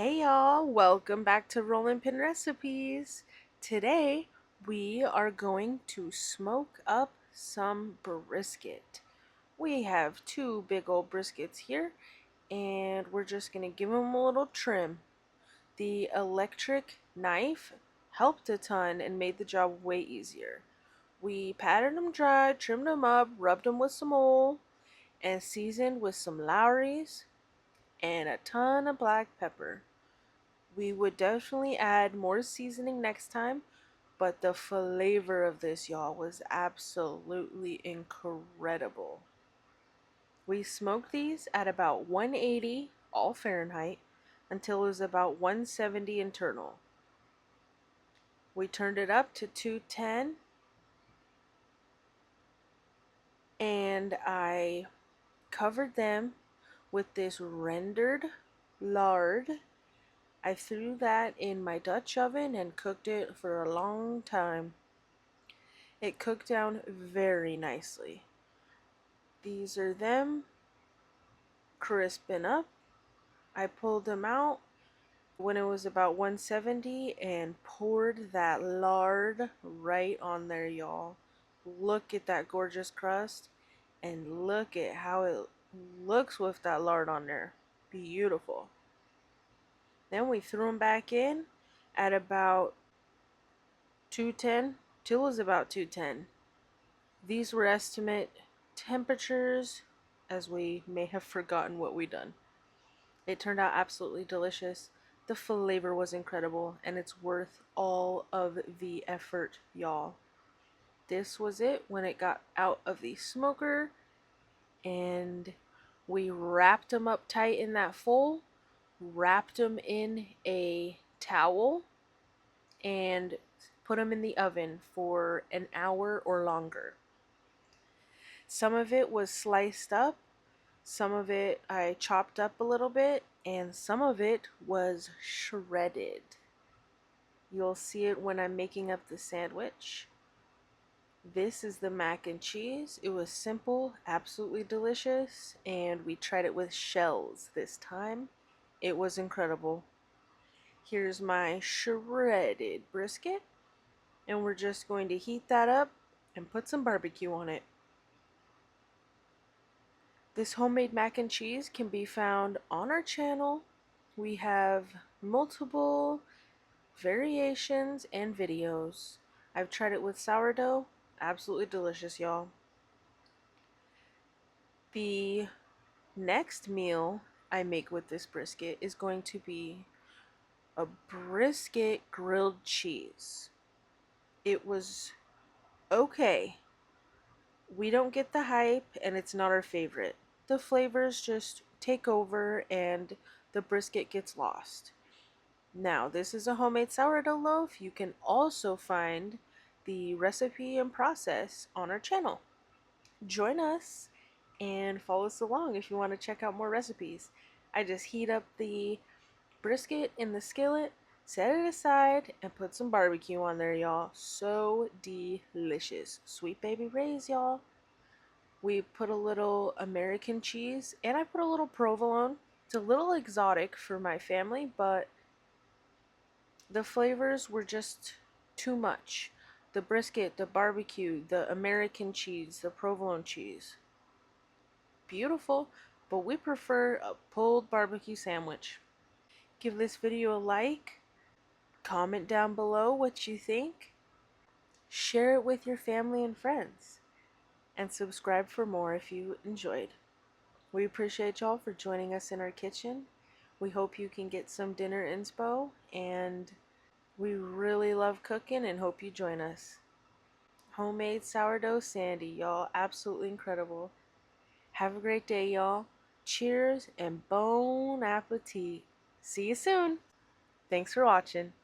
Hey y'all, welcome back to Rollin' Pin Recipes. Today we are going to smoke up some brisket. We have two big old briskets here and we're just going to give them a little trim. The electric knife helped a ton and made the job way easier. We patted them dry, trimmed them up, rubbed them with some oil, and seasoned with some lawry's and a ton of black pepper. We would definitely add more seasoning next time, but the flavor of this, y'all, was absolutely incredible. We smoked these at about 180 all Fahrenheit until it was about 170 internal. We turned it up to 210 and I covered them with this rendered lard. I threw that in my Dutch oven and cooked it for a long time. It cooked down very nicely. These are them crisping up. I pulled them out when it was about 170 and poured that lard right on there, y'all. Look at that gorgeous crust and look at how it looks with that lard on there. Beautiful. Then we threw them back in at about 210 till it was about 210. These were estimate temperatures, as we may have forgotten what we done. It turned out absolutely delicious. The flavor was incredible, and it's worth all of the effort, y'all. This was it when it got out of the smoker, and we wrapped them up tight in that foil, wrapped them in a towel, and put them in the oven for an hour or longer. Some of it was sliced up, some of it I chopped up a little bit, and some of it was shredded. You'll see it when I'm making up the sandwich. This is the mac and cheese. It was simple, absolutely delicious, and we tried it with shells this time. It was incredible. Here's my shredded brisket, and we're just going to heat that up and put some barbecue on it. This homemade mac and cheese can be found on our channel. We have multiple variations and videos. I've tried it with sourdough. Absolutely delicious, y'all. The next meal I make with this brisket is going to be a brisket grilled cheese. It was okay. We don't get the hype and it's not our favorite. The flavors just take over and the brisket gets lost. Now, this is a homemade sourdough loaf. You can also find the recipe and process on our channel. Join us and follow us along if you want to check out more recipes. I just heat up the brisket in the skillet, set it aside, and put some barbecue on there, y'all. So delicious. Sweet baby rays, y'all. We put a little American cheese, and I put a little provolone. It's a little exotic for my family, but the flavors were just too much. The brisket, the barbecue, the American cheese, the provolone cheese. Beautiful, but we prefer a pulled barbecue sandwich. Give this video a like, comment down below what you think, share it with your family and friends, and subscribe for more if you enjoyed. We appreciate y'all for joining us in our kitchen. We hope you can get some dinner inspo, and we really love cooking and hope you join us. Homemade sourdough sandy, y'all. Absolutely incredible. Have a great day, y'all. Cheers and bon appetit. See you soon. Thanks for watching.